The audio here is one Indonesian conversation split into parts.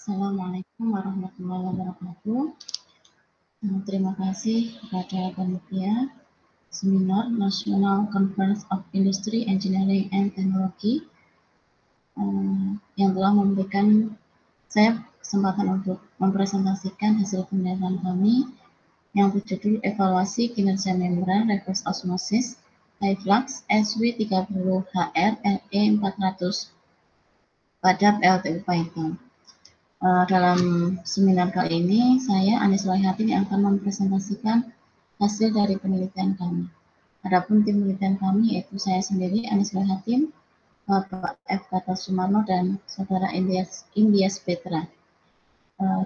Assalamualaikum warahmatullahi wabarakatuh. Terima kasih kepada panitia Seminar National Conference of Industry, Engineering and Technology yang telah memberikan saya kesempatan untuk mempresentasikan hasil penelitian kami yang berjudul Evaluasi Kinerja Membran Reverse Osmosis High Flux SW30HR LE400 pada PLTU Python. Dalam seminar kali ini, saya Anis Royhatin yang akan mempresentasikan hasil dari penelitian kami. Adapun tim penelitian kami yaitu saya sendiri, Anis Royhatin, Bapak F. Kata Sumarno, dan Saudara Indias Petra.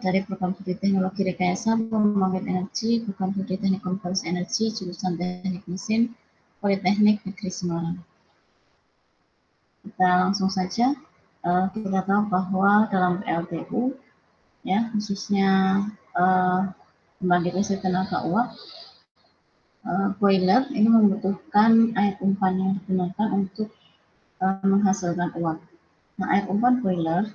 Dari Program Studi Teknologi Rekayasa Pembangkit Energi, Program Studi Teknik Konversi Energi, Jurusan Teknik Mesin, Politeknik Negeri Semarang. Kita langsung saja. Kita tahu bahwa dalam PLTU, ya khususnya pembangkit listrik tenaga uap, boiler ini membutuhkan air umpan yang digunakan untuk menghasilkan uap. Nah, air umpan boiler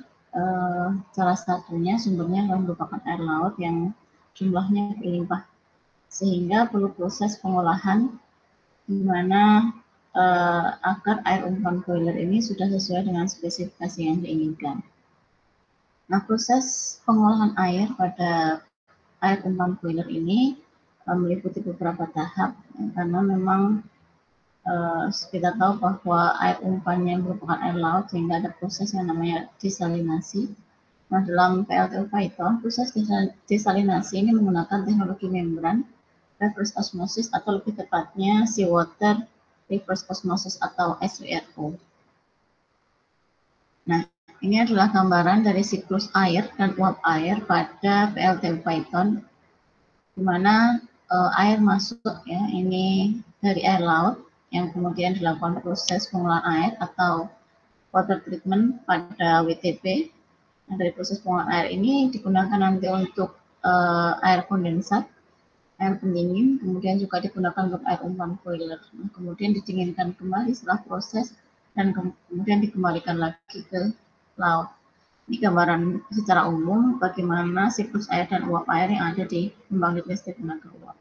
salah satunya sumbernya merupakan air laut yang jumlahnya berlimpah, sehingga perlu proses pengolahan di mana agar air umpan boiler ini sudah sesuai dengan spesifikasi yang diinginkan. Nah, proses pengolahan air pada air umpan boiler ini meliputi beberapa tahap, karena memang kita tahu bahwa air umpannya merupakan air laut, sehingga ada proses yang namanya desalinasi. Nah, dalam PLTU Python, proses desalinasi ini menggunakan teknologi membran reverse osmosis, atau lebih tepatnya seawater reverse osmosis atau SWRO. Nah, ini adalah gambaran dari siklus air dan uap air pada PLTU Python, di mana air masuk, ya, ini dari air laut yang kemudian dilakukan proses pengolahan air atau water treatment pada WTP. Nah, dari proses pengolahan air ini digunakan nanti untuk air kondensat, air pendingin, kemudian juga digunakan untuk air umpan boiler. Nah, kemudian didinginkan kembali setelah proses dan kemudian dikembalikan lagi ke laut. Ini gambaran secara umum bagaimana siklus air dan uap air yang ada di pembangkit listrik tenaga uap.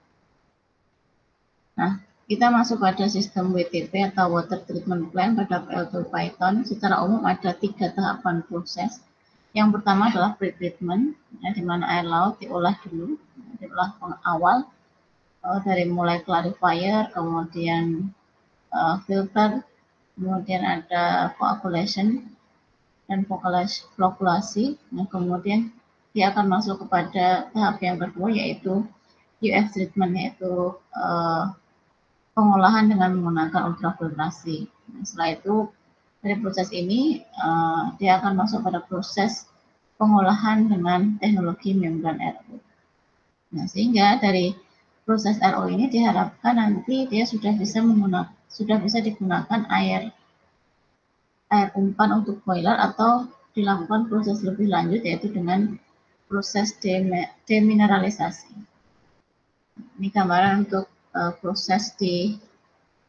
Nah, kita masuk pada sistem WTP atau Water Treatment Plant pada PLTU Python. Secara umum ada 3 tahapan proses. Yang pertama adalah pre-treatment, ya, di mana air laut diolah dulu, diolah awal dari mulai clarifier, kemudian filter, kemudian ada coagulation dan flocculasi. Nah, kemudian dia akan masuk kepada tahap yang kedua, yaitu UF treatment, yaitu pengolahan dengan menggunakan ultrafiltrasi. Nah, setelah itu dari proses ini dia akan masuk pada proses pengolahan dengan teknologi membran RO. Nah, sehingga dari proses RO ini diharapkan nanti dia sudah bisa digunakan air umpan untuk boiler, atau dilakukan proses lebih lanjut yaitu dengan proses demineralisasi. Ini gambaran untuk proses di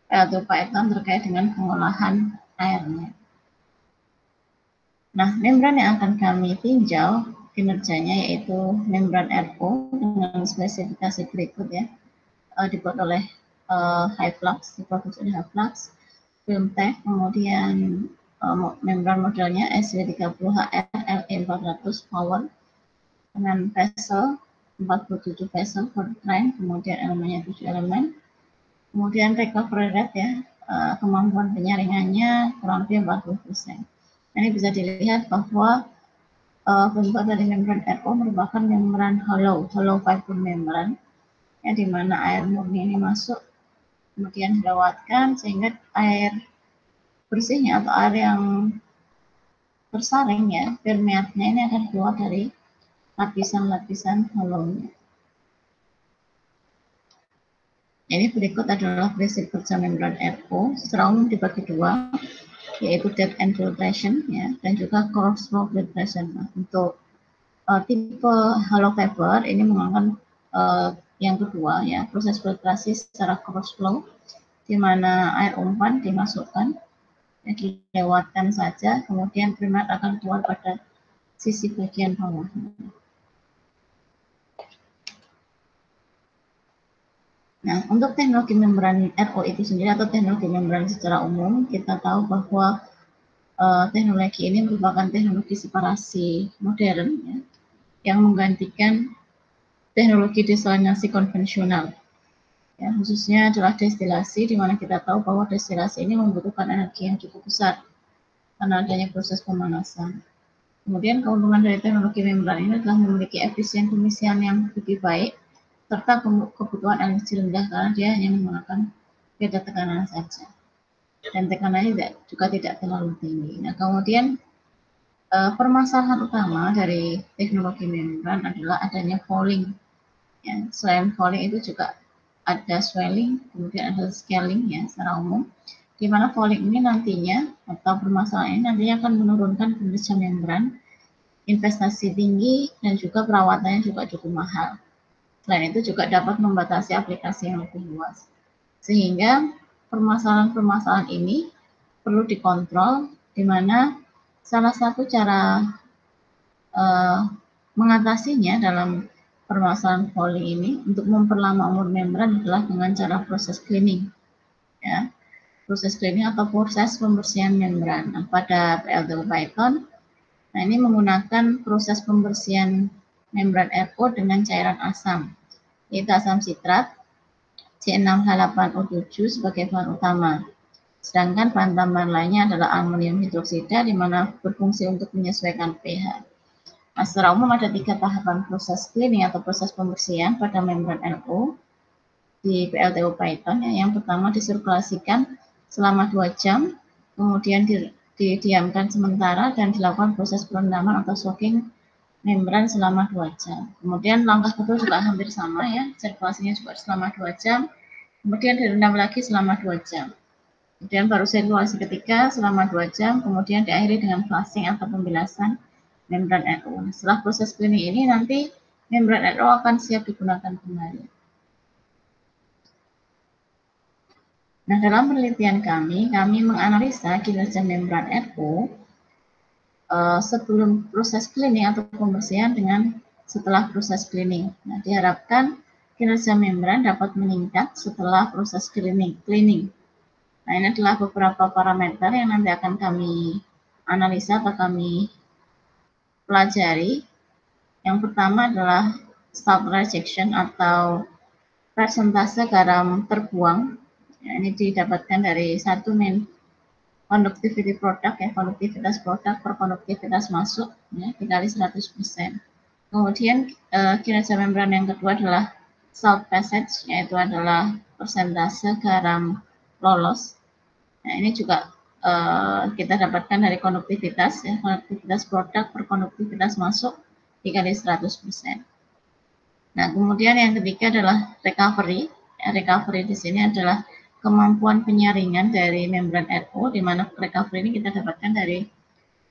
PLTU Python terkait dengan pengolahan airnya. Nah, membran yang akan kami tinjau kinerjanya yaitu membran RO dengan spesifikasi berikut, ya, dibuat oleh high flux, diproduksi oleh high flux, film tech, kemudian membran modelnya SW30HR LE400 power dengan vessel 47 vessel per train, kemudian elemennya 7 elemen, kemudian recovery rate, ya, kemampuan penyaringannya kurang lebih 40%. Ini bisa dilihat bahwa bentuk dari membran RO merupakan membran hollow fiber membran, ya, di mana air murni ini masuk kemudian dilewatkan sehingga air bersihnya atau air yang tersaring, ya, permeatnya ini akan keluar dari lapisan-lapisan hollownya. Ini berikut adalah prinsip kerja membran RO. Secara umum dibagi dua, yaitu depth and filtration, ya, dan juga cross flow filtration. Nah, untuk tipe hollow fiber ini menggunakan yang kedua, ya, proses filtrasi secara cross flow, di mana air umpan dimasukkan, ya, dilewatkan saja, kemudian primer akan keluar pada sisi bagian bawah. Nah, untuk teknologi membran RO itu sendiri atau teknologi membran secara umum, kita tahu bahwa teknologi ini merupakan teknologi separasi modern ya, yang menggantikan teknologi desalinasi konvensional. Ya, khususnya adalah destilasi, di mana kita tahu bahwa destilasi ini membutuhkan energi yang cukup besar karena adanya proses pemanasan. Kemudian keuntungan dari teknologi membran ini adalah memiliki efisien pengisian yang lebih baik serta kebutuhan energi rendah karena dia hanya menggunakan beda tekanan saja dan tekanannya juga tidak terlalu tinggi. Nah, kemudian permasalahan utama dari teknologi membran adalah adanya fouling. Ya, selain fouling itu juga ada swelling, kemudian ada scaling ya secara umum, di mana fouling ini nantinya atau permasalahan ini nantinya akan menurunkan kinerja membran, investasi tinggi dan juga perawatannya juga cukup mahal. Selain itu juga dapat membatasi aplikasi yang lebih luas. Sehingga permasalahan-permasalahan ini perlu dikontrol, di mana salah satu cara mengatasinya dalam permasalahan fouling ini untuk memperlama umur membran adalah dengan cara proses cleaning. Ya, proses cleaning atau proses pembersihan membran. Nah, pada PLTU Python, nah ini menggunakan proses pembersihan membran RO dengan cairan asam, yaitu asam sitrat C6H8O7 sebagai bahan utama. Sedangkan bahan tambahan lainnya adalah amonium hidroksida, di mana berfungsi untuk menyesuaikan pH. Nah, secara umum ada 3 tahapan proses cleaning atau proses pembersihan pada membran RO di PLTU Python. Yang pertama disirkulasikan selama 2 jam, kemudian didiamkan sementara dan dilakukan proses perendaman atau soaking membran selama 2 jam. Kemudian langkah kedua juga hampir sama ya, sirkulasinya juga selama 2 jam, kemudian direndam lagi selama 2 jam. Kemudian baru sirkulasi ketiga selama 2 jam, kemudian diakhiri dengan flushing atau pembilasan membran RO. Setelah proses cleaning ini nanti membran RO akan siap digunakan kembali. Nah, dalam penelitian kami menganalisa kinerja membran RO sebelum proses cleaning atau pembersihan dengan setelah proses cleaning. Nah, diharapkan kinerja membran dapat meningkat setelah proses cleaning. Nah, ini adalah beberapa parameter yang nanti akan kami analisa atau kami pelajari. Yang pertama adalah salt rejection atau persentase garam terbuang. Ya, ini didapatkan dari satu conductivity product ya, konduktivitas produk per konduktivitas masuk ya, dikali 100%. Kemudian kinerja membran yang kedua adalah salt passage, yaitu adalah persentase garam lolos. Nah, ini juga kita dapatkan dari konduktivitas ya, konduktivitas produk per konduktivitas masuk dikali 100%. Nah, kemudian yang ketiga adalah recovery. Ya, recovery di sini adalah kemampuan penyaringan dari membran RO, di mana recovery ini kita dapatkan dari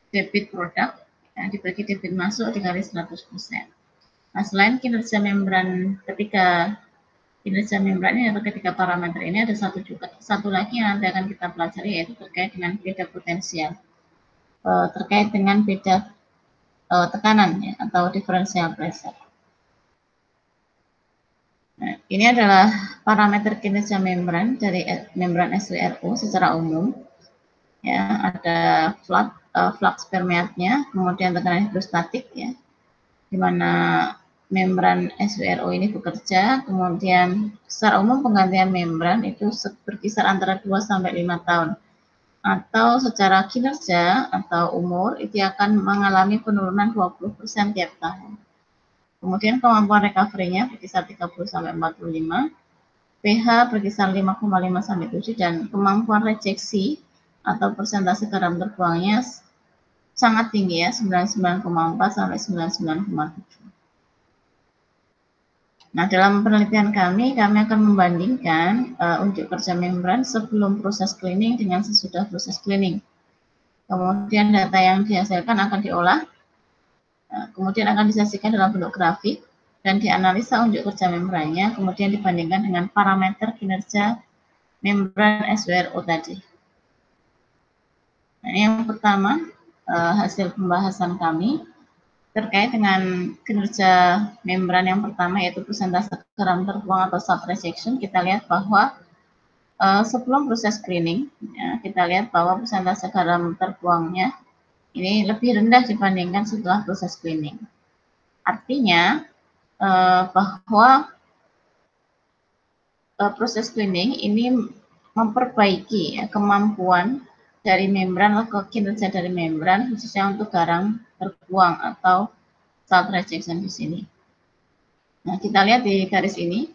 debit produk, ya, dibagi debit masuk dikali 100%. Nah, selain kinerja membran kinerja membran ini atau ketiga parameter ini ada satu lagi yang nanti akan kita pelajari, yaitu terkait dengan beda potensial, terkait dengan beda tekanan ya, atau differential pressure. Nah, ini adalah parameter kinerja membran dari membran SWRO secara umum. Ya, ada flux permeatnya, kemudian tekanan hidrostatik ya, di mana membran SWRO ini bekerja, kemudian secara umum penggantian membran itu berkisar antara 2 sampai 5 tahun. Atau secara kinerja atau umur itu akan mengalami penurunan 20% tiap tahun. Kemudian kemampuan recovery-nya berkisar 30 sampai 45, pH berkisar 5,5 sampai 7 dan kemampuan rejeksi atau persentase garam terbuangnya sangat tinggi ya, 99,4 sampai 99,7. Nah, dalam penelitian kami akan membandingkan unjuk kerja membran sebelum proses cleaning dengan sesudah proses cleaning. Kemudian data yang dihasilkan akan diolah, kemudian akan disajikan dalam bentuk grafik, dan dianalisa unjuk kerja membrannya, kemudian dibandingkan dengan parameter kinerja membran SWRO tadi. Nah, yang pertama, hasil pembahasan kami terkait dengan kinerja membran yang pertama, yaitu persentase garam terbuang atau salt rejection, kita lihat bahwa sebelum proses screening, ya, kita lihat bahwa persentase garam terbuangnya ini lebih rendah dibandingkan setelah proses screening. Artinya bahwa proses screening ini memperbaiki ya, kemampuan dari membran atau kinerja dari membran, khususnya untuk garam terbuang atau salt rejection di sini. Nah, kita lihat di garis ini,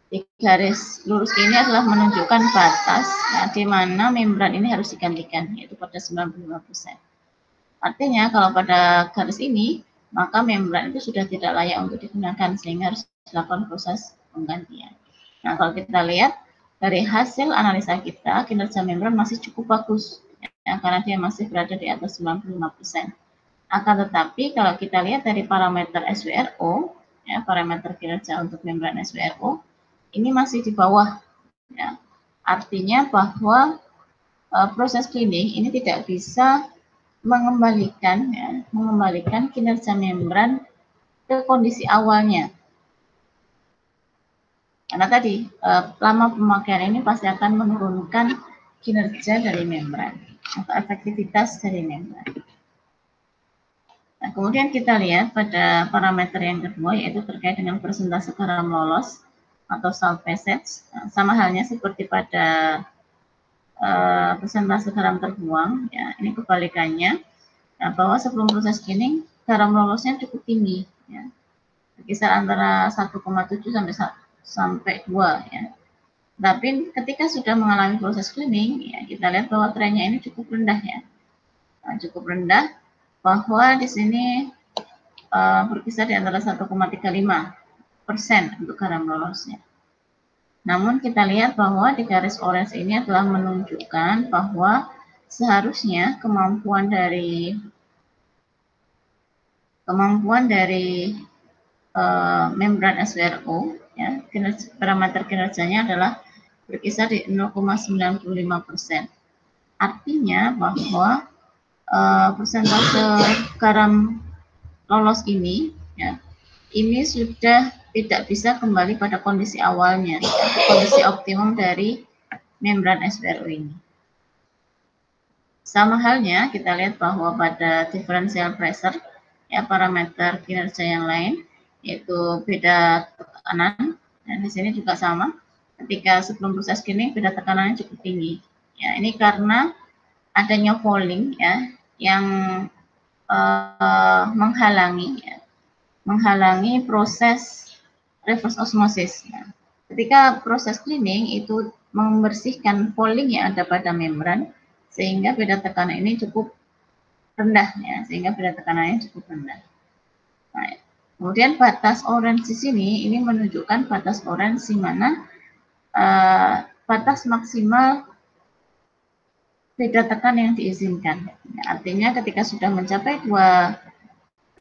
di garis lurus ini adalah menunjukkan batas ya, di mana membran ini harus digantikan, yaitu pada 95%. Artinya kalau pada garis ini, maka membran itu sudah tidak layak untuk digunakan, sehingga harus dilakukan proses penggantian. Nah, kalau kita lihat dari hasil analisa kita, kinerja membran masih cukup bagus, ya, karena dia masih berada di atas 95%. Akan tetapi kalau kita lihat dari parameter SWRO, ya, parameter kinerja untuk membran SWRO, ini masih di bawah. Ya. Artinya bahwa proses cleaning ini tidak bisa mengembalikan kinerja membran ke kondisi awalnya. Karena tadi lama pemakaian ini pasti akan menurunkan kinerja dari membran atau efektivitas dari membran. Nah, kemudian kita lihat pada parameter yang kedua, yaitu terkait dengan persentase garam lolos atau salt passage. Nah, sama halnya seperti pada persentase garam terbuang, ya, ini kebalikannya, nah, bahwa sebelum proses screening garam lolosnya cukup tinggi, ya, berkisar antara 1,7 sampai 2, ya. Tapi ketika sudah mengalami proses screening, ya, kita lihat bahwa trennya ini cukup rendah, ya, nah, cukup rendah, bahwa di sini berkisar di antara 1,35% untuk garam lolosnya. Namun kita lihat bahwa di garis orange ini adalah menunjukkan bahwa seharusnya kemampuan dari membran SWRO, ya, parameter kinerjanya adalah berkisar di 0,95%. Artinya bahwa persentase garam lolos ini, ya, ini sudah tidak bisa kembali pada kondisi awalnya, kondisi optimum dari membran SWRO ini. Sama halnya kita lihat bahwa pada differential pressure, ya, parameter kinerja yang lain, yaitu beda tekanan, dan di sini juga sama. Ketika sebelum proses screening beda tekanannya cukup tinggi. Ya, ini karena adanya fouling, ya, yang menghalangi proses reverse osmosis. Ya. Ketika proses cleaning itu membersihkan fouling yang ada pada membran, sehingga beda tekanan ini cukup rendah, ya, Nah, kemudian batas orange di sini ini menunjukkan batas orange di mana batas maksimal beda tekan yang diizinkan. Ya, artinya ketika sudah mencapai 2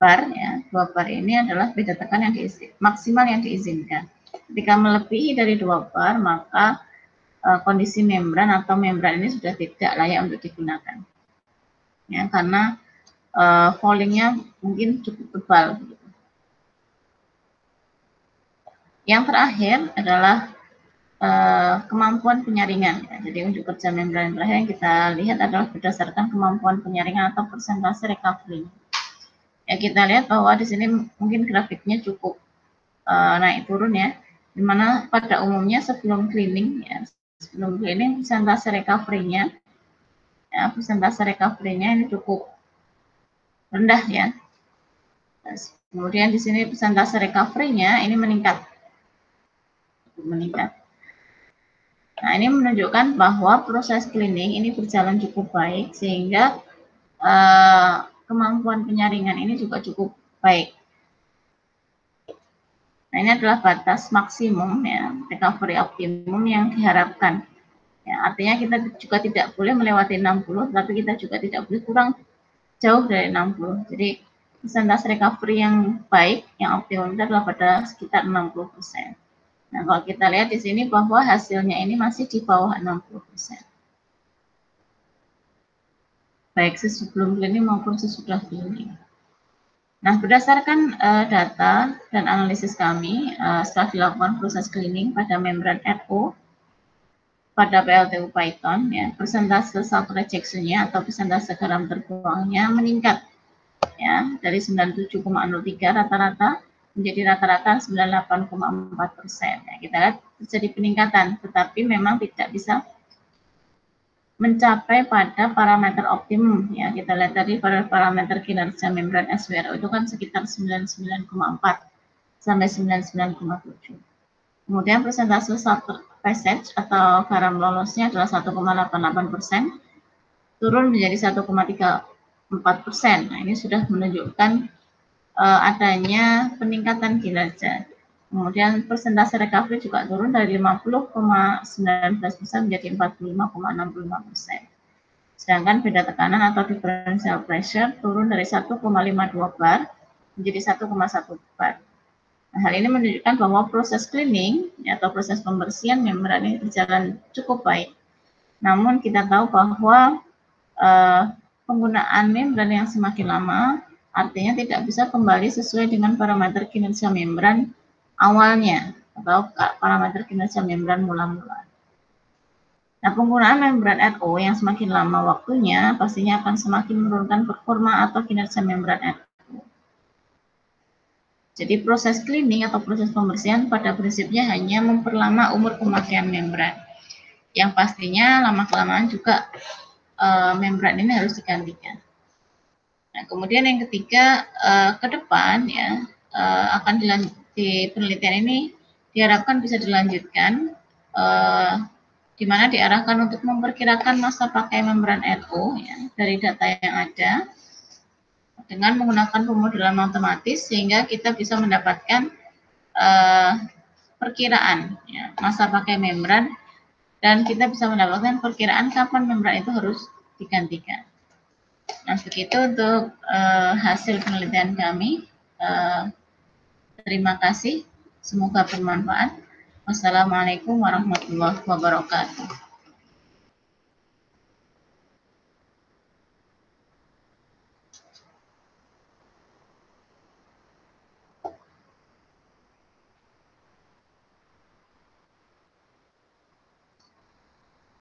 bar, ya, 2 bar ini adalah beda tekan yang maksimal yang diizinkan. Ketika melebihi dari 2 bar, maka kondisi membran atau membran ini sudah tidak layak untuk digunakan. Ya, karena foulingnya mungkin cukup tebal. Yang terakhir adalah kemampuan penyaringan. Ya. Jadi untuk kerja membran terakhir yang kita lihat adalah berdasarkan kemampuan penyaringan atau persentase recovery. Ya, kita lihat bahwa di sini mungkin grafiknya cukup naik turun, ya, dimana pada umumnya sebelum cleaning, ya, persentase recovery-nya, ini cukup rendah, ya. Kemudian di sini persentase recovery-nya ini meningkat. Nah, ini menunjukkan bahwa proses cleaning ini berjalan cukup baik, sehingga kemampuan penyaringan ini juga cukup baik. Nah, ini adalah batas maksimum, ya, recovery optimum yang diharapkan. Ya, artinya kita juga tidak boleh melewati 60, tapi kita juga tidak boleh kurang jauh dari 60. Jadi persentase recovery yang baik, yang optimum itu adalah pada sekitar 60%. Nah, kalau kita lihat di sini bahwa hasilnya ini masih di bawah 60%. Baik sebelum cleaning maupun sesudah cleaning. Nah, berdasarkan data dan analisis kami setelah dilakukan proses cleaning pada membran RO pada PLTU Python, ya, persentase salt rejection-nya atau persentase garam terbuangnya meningkat, ya, dari 97,03 rata-rata menjadi rata-rata 98,4%. Ya, kita lihat terjadi peningkatan, tetapi memang tidak bisa mencapai pada parameter optimum, ya. Kita lihat tadi pada parameter kinerja membran SWRO itu kan sekitar 99,4 sampai 99,7. Kemudian persentase salt passage atau garam lolosnya adalah 1,88%, turun menjadi 1,34%. Nah, ini sudah menunjukkan adanya peningkatan kinerja. Kemudian persentase recovery juga turun dari 50,19% menjadi 45,65%. Sedangkan beda tekanan atau differential pressure turun dari 1,52 bar menjadi 1,1 bar. Nah, hal ini menunjukkan bahwa proses cleaning atau proses pembersihan membran ini berjalan cukup baik. Namun kita tahu bahwa penggunaan membran yang semakin lama artinya tidak bisa kembali sesuai dengan parameter kinerja membran awalnya atau parameter kinerja membran mula-mula. Nah, penggunaan membran RO yang semakin lama waktunya pastinya akan semakin menurunkan performa atau kinerja membran RO. Jadi proses cleaning atau proses pembersihan pada prinsipnya hanya memperlama umur pemakaian membran. Yang pastinya lama-kelamaan juga membran ini harus digantikan. Nah, kemudian yang ketiga, ke depan ya akan di penelitian ini diharapkan bisa dilanjutkan, di mana diarahkan untuk memperkirakan masa pakai membran RO ya, dari data yang ada dengan menggunakan pemodelan otomatis sehingga kita bisa mendapatkan perkiraan ya, masa pakai membran dan kita bisa mendapatkan perkiraan kapan membran itu harus digantikan. Nah, begitu untuk hasil penelitian kami. Terima kasih, semoga bermanfaat. Wassalamualaikum warahmatullahi wabarakatuh.